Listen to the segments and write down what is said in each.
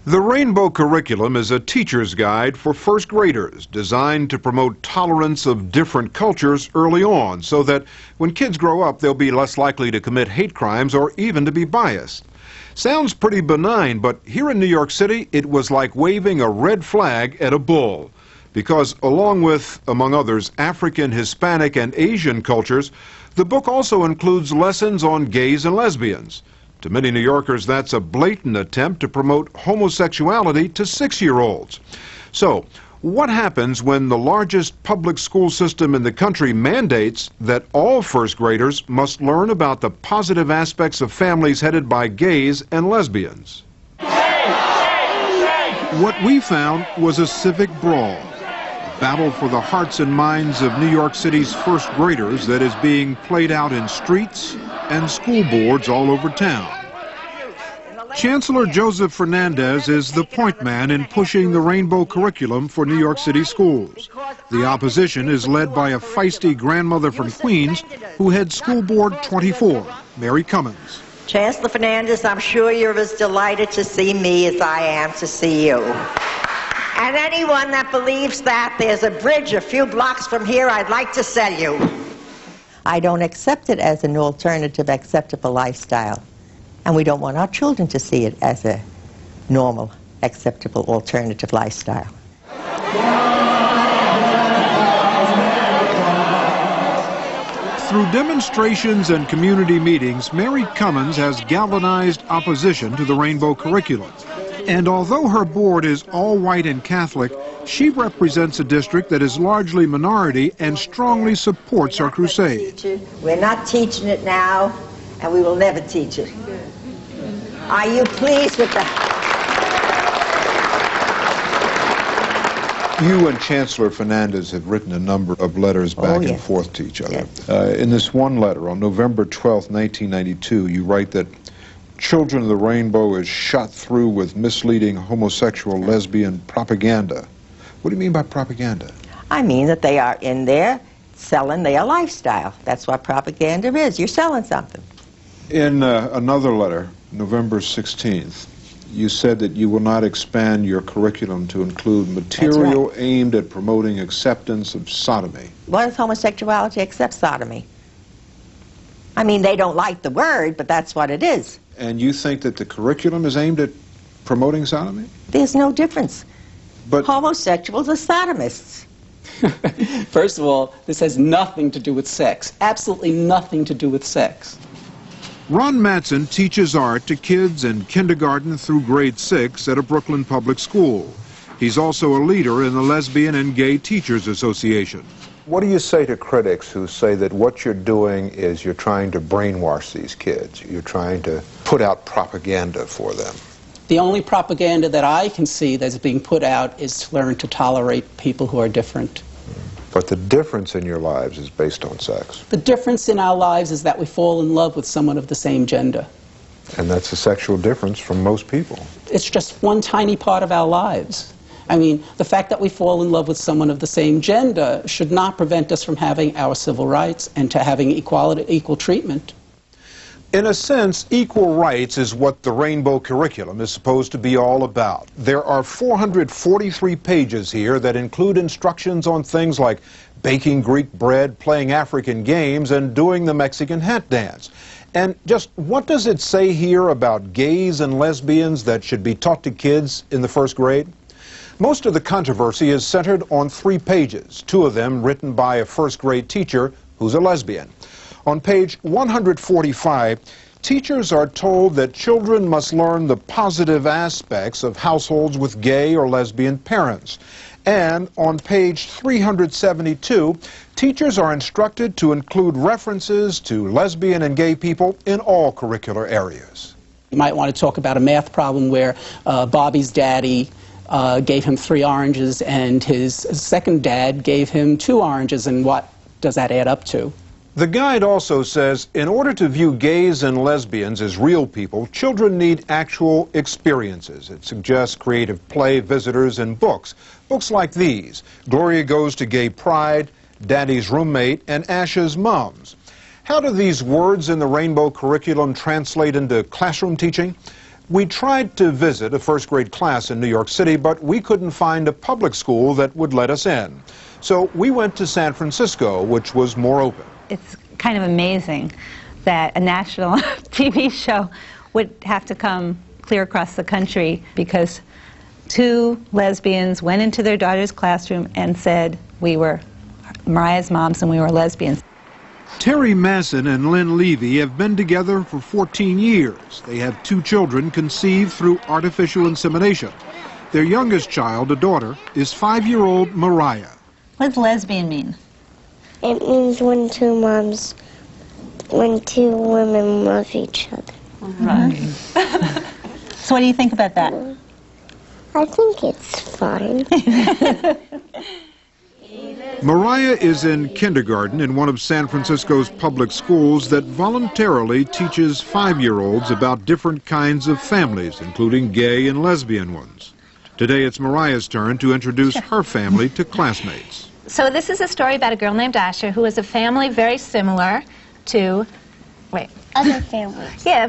The Rainbow Curriculum is a teacher's guide for first graders designed to promote tolerance of different cultures early on so that when kids grow up, they'll be less likely to commit hate crimes or even to be biased. Sounds pretty benign, but here in New York City, it was like waving a red flag at a bull. Because along with, among others, African, Hispanic, and Asian cultures, the book also includes lessons on gays and lesbians. To many New Yorkers, that's a blatant attempt to promote homosexuality to 6-year-olds. So, what happens when the largest public school system in the country mandates that all first graders must learn about the positive aspects of families headed by gays and lesbians? What we found was a civic brawl, a battle for the hearts and minds of New York City's first graders that is being played out in streets and school boards all over town. Chancellor Joseph Fernandez is the point man in pushing the Rainbow Curriculum for New York City schools. The opposition is led by a feisty grandmother from Queens who heads School Board 24, Mary Cummins. Chancellor Fernandez, I'm sure you're as delighted to see me as I am to see you. And anyone that believes that there's a bridge a few blocks from here, I'd like to sell you. I don't accept it as an alternative, acceptable lifestyle. And we don't want our children to see it as a normal, acceptable, alternative lifestyle. Through demonstrations and community meetings, Mary Cummins has galvanized opposition to the Rainbow Curriculum. And although her board is all white and Catholic, she represents a district that is largely minority and strongly supports our crusade. We're not teaching it now, and we will never teach it. Are you pleased with that? You and Chancellor Fernandez have written a number of letters back and forth to each other. Yes. In this one letter, on November 12, 1992, you write that Children of the Rainbow is shot through with misleading homosexual lesbian propaganda. What do you mean by propaganda? I mean that they are in there selling their lifestyle. That's what propaganda is. You're selling something. In another letter, November 16th, you said that you will not expand your curriculum to include material aimed at promoting acceptance of sodomy. What is homosexuality except sodomy? I mean, they don't like the word, but that's what it is. And you think that the curriculum is aimed at promoting sodomy? There's no difference. But homosexuals are sodomists. First of all, this has nothing to do with sex. Absolutely nothing to do with sex. Ron Matson teaches art to kids in kindergarten through grade 6 at a Brooklyn public school. He's also a leader in the Lesbian and Gay Teachers Association. what do you say to critics who say that what you're doing is you're trying to brainwash these kids? You're trying to put out propaganda for them? The only propaganda that I can see that's being put out is to learn to tolerate people who are different. But the difference in your lives is based on sex. The difference in our lives is that we fall in love with someone of the same gender. And that's a sexual difference from most people. It's just one tiny part of our lives. I mean, the fact that we fall in love with someone of the same gender should not prevent us from having our civil rights and to having equality, equal treatment. In a sense, equal rights is what the Rainbow Curriculum is supposed to be all about. There are 443 pages here that include instructions on things like baking Greek bread, playing African games, and doing the Mexican hat dance. And just what does it say here about gays and lesbians that should be taught to kids in the first grade? Most of the controversy is centered on 3 pages, 2 of them written by a first-grade teacher who's a lesbian. On page 145, teachers are told that children must learn the positive aspects of households with gay or lesbian parents. And on page 372, teachers are instructed to include references to lesbian and gay people in all curricular areas. You might want to talk about a math problem where Bobby's daddy gave him 3 oranges and his second dad gave him 2 oranges, and what does that add up to? The guide also says, in order to view gays and lesbians as real people, children need actual experiences. It suggests creative play, visitors, and books. Books like these, Gloria Goes to Gay Pride, Daddy's Roommate, and Asha's Moms. How do these words in the Rainbow Curriculum translate into classroom teaching? We tried to visit a first grade class in New York City, but we couldn't find a public school that would let us in. So we went to San Francisco, which was more open. It's kind of amazing that a national TV show would have to come clear across the country because two lesbians went into their daughter's classroom and said we were Mariah's moms and we were lesbians. Terry Masson and Lynn Levy have been together for 14 years. They have two children conceived through artificial insemination. Their youngest child, a daughter, is 5-year-old Mariah. What does lesbian mean? It means when two women love each other. Right. So what do you think about that? I think it's fine. Mariah is in kindergarten in one of San Francisco's public schools that voluntarily teaches 5-year-olds about different kinds of families, including gay and lesbian ones. Today it's Mariah's turn to introduce her family to classmates. So this is a story about a girl named Asha who has a family very similar to, Other families. yeah, a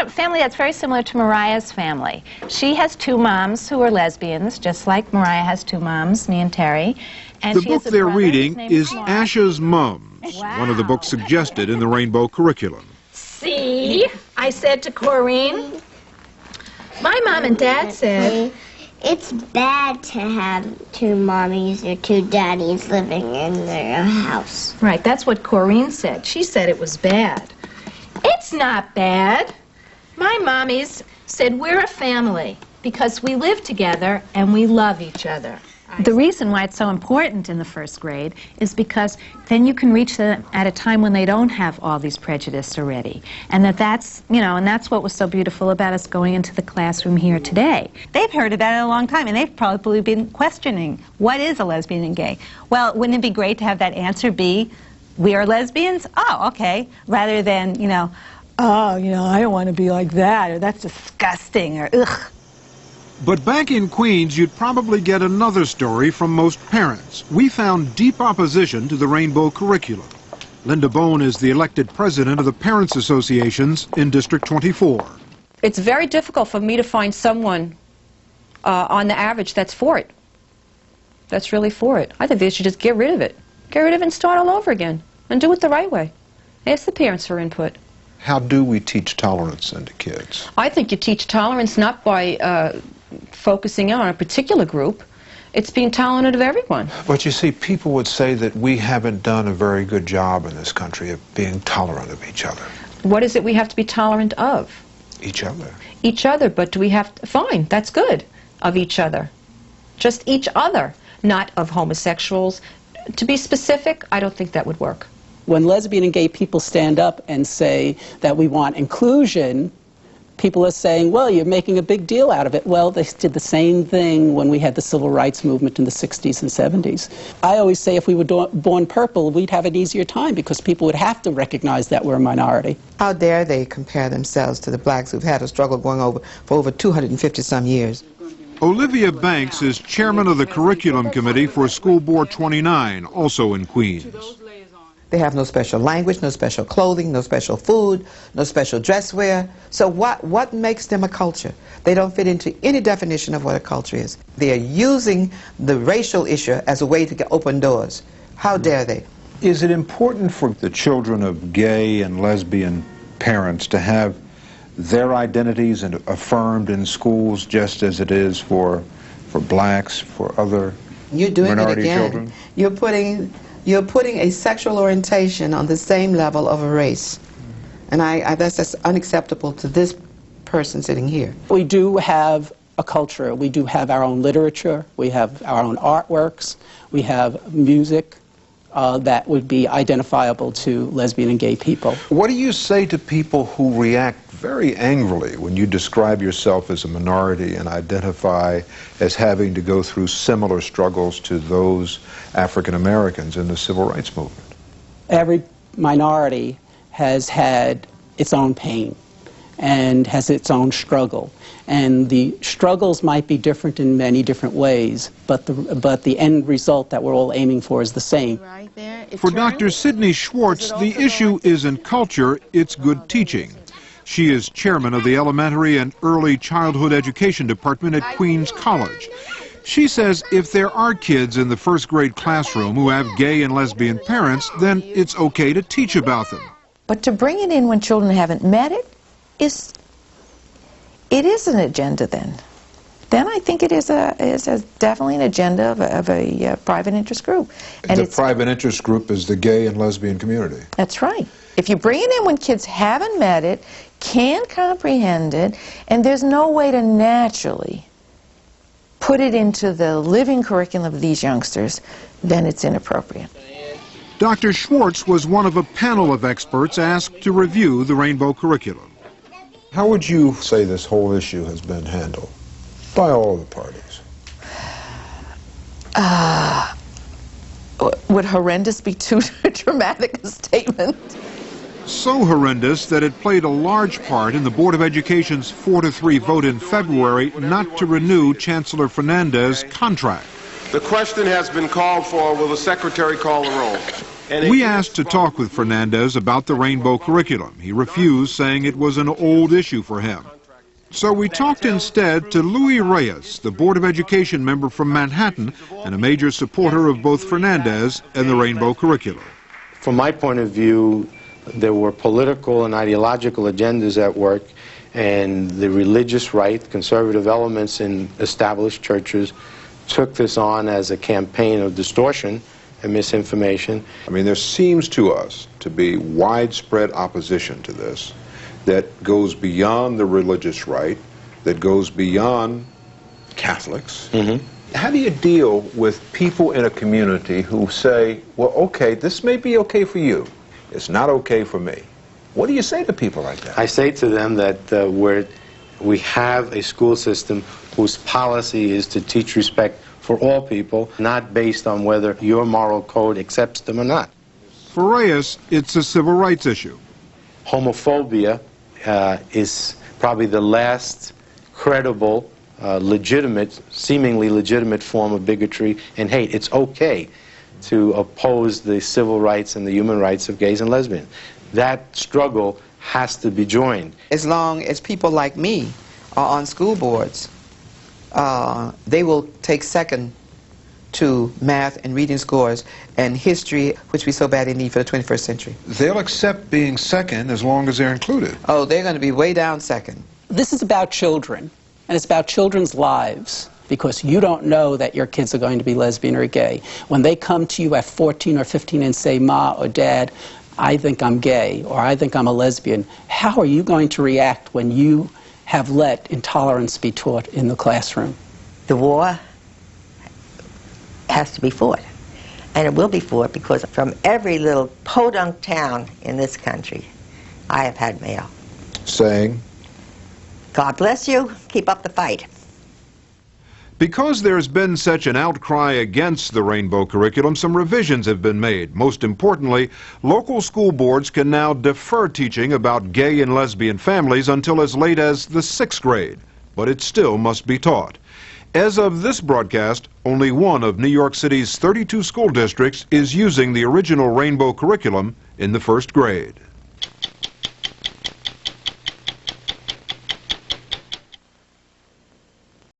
family that's very similar to Mariah's family. She has two moms who are lesbians, just like Mariah has two moms, me and Terry. And The she has book a they're brother reading whose name is Mark. Asha's Mums, one of the books suggested in the Rainbow curriculum. See, I said to Corrine, my mom and dad said, It's bad to have two mommies or two daddies living in their house. right, that's what Corrine said. She said it was bad. It's not bad. My mommies said we're a family because we live together and we love each other. The reason why it's so important in the first grade is because then you can reach them at a time when they don't have all these prejudices already. And that's, you know, and that's what was so beautiful about us going into the classroom here today. They've heard about it a long time, and they've probably been questioning, what is a lesbian and gay? Well, wouldn't it be great to have that answer be, we are lesbians? Oh, okay. Rather than, oh, I don't want to be like that, or that's disgusting, or ugh. But back in Queens, you'd probably get another story from most parents. We found deep opposition to the Rainbow curriculum. Linda Bone is the elected president of the Parents Associations in District 24. It's very difficult for me to find someone on the average that's for it. That's really for it. I think they should just get rid of it. Get rid of it and start all over again. And do it the right way. Ask the parents for input. How do we teach tolerance into kids? I think you teach tolerance not by focusing on a particular group. It's being tolerant of everyone. But you see, people would say that we haven't done a very good job in this country of being tolerant of each other. What is it we have to be tolerant of? Each other. Each other, but do we have to, fine, that's good, of each other. Just each other, not of homosexuals. To be specific, I don't think that would work. When lesbian and gay people stand up and say that we want inclusion, people are saying, well, you're making a big deal out of it. Well, they did the same thing when we had the civil rights movement in the 60s and 70s. I always say if we were born purple, we'd have an easier time because people would have to recognize that we're a minority. How dare they compare themselves to the blacks who've had a struggle going for over 250-some years. Olivia Banks is chairman of the Curriculum Committee for School Board 29, also in Queens. They have no special language, no special clothing, no special food, no special dress wear. So what makes them a culture? They don't fit into any definition of what a culture is. They are using the racial issue as a way to open doors. How dare they? Is it important for the children of gay and lesbian parents to have their identities affirmed in schools just as it is for blacks, for other You're doing minority it again. children? You're putting a sexual orientation on the same level of a race. And that's just unacceptable to this person sitting here. We do have a culture. We do have our own literature. We have our own artworks. We have music that would be identifiable to lesbian and gay people. What do you say to people who react very angrily when you describe yourself as a minority and identify as having to go through similar struggles to those African Americans in the civil rights movement? Every minority has had its own pain and has its own struggle. And the struggles might be different in many different ways, but the end result that we're all aiming for is the same. For Dr. Sidney Schwartz, the issue isn't culture, it's good teaching. She is chairman of the Elementary and Early Childhood Education Department at Queens College. She says if there are kids in the first grade classroom who have gay and lesbian parents, then it's okay to teach about them. But to bring it in when children haven't met it is an agenda then. Then I think it is definitely an agenda of a private interest group. And The private interest group is the gay and lesbian community. That's right. If you bring it in when kids haven't met it, can't comprehend it, and there's no way to naturally put it into the living curriculum of these youngsters, then it's inappropriate. Dr. Schwartz was one of a panel of experts asked to review the Rainbow curriculum. How would you say this whole issue has been handled by all the parties? Would horrendous be too dramatic a statement? So horrendous that it played a large part in the Board of Education's 4-3 vote in February not to renew Chancellor Fernandez's contract. The question has been called for. Will the secretary call the roll? We asked to talk with Fernandez about the Rainbow curriculum. He refused, saying it was an old issue for him. So we talked instead to Louis Reyes, the Board of Education member from Manhattan and a major supporter of both Fernandez and the Rainbow curriculum. From my point of view, there were political and ideological agendas at work, and the religious right, conservative elements in established churches took this on as a campaign of distortion and misinformation. I mean, there seems to us to be widespread opposition to this that goes beyond the religious right, that goes beyond Catholics. How do you deal with people in a community who say, well, okay, this may be okay for you, it's not okay for me? What do you say to people like that? I say to them that we have a school system whose policy is to teach respect for all people, not based on whether your moral code accepts them or not. For Reyes, it's a civil rights issue. Homophobia is probably the last credible, legitimate, seemingly legitimate form of bigotry and hate. It's okay to oppose the civil rights and the human rights of gays and lesbians. That struggle has to be joined. As long as people like me are on school boards, they will take second to math and reading scores and history, which we so badly need for the 21st century. They'll accept being second as long as they're included. Oh, they're going to be way down second. This is about children, and it's about children's lives, because you don't know that your kids are going to be lesbian or gay. When they come to you at 14 or 15 and say, Ma or Dad, I think I'm gay, or I think I'm a lesbian, how are you going to react when you have let intolerance be taught in the classroom? The war has to be fought, and it will be fought, because from every little podunk town in this country, I have had mail Saying? God bless you, keep up the fight. Because there's been such an outcry against the Rainbow curriculum, some revisions have been made. Most importantly, local school boards can now defer teaching about gay and lesbian families until as late as the 6th grade, but it still must be taught. As of this broadcast, only one of New York City's 32 school districts is using the original Rainbow curriculum in the 1st grade.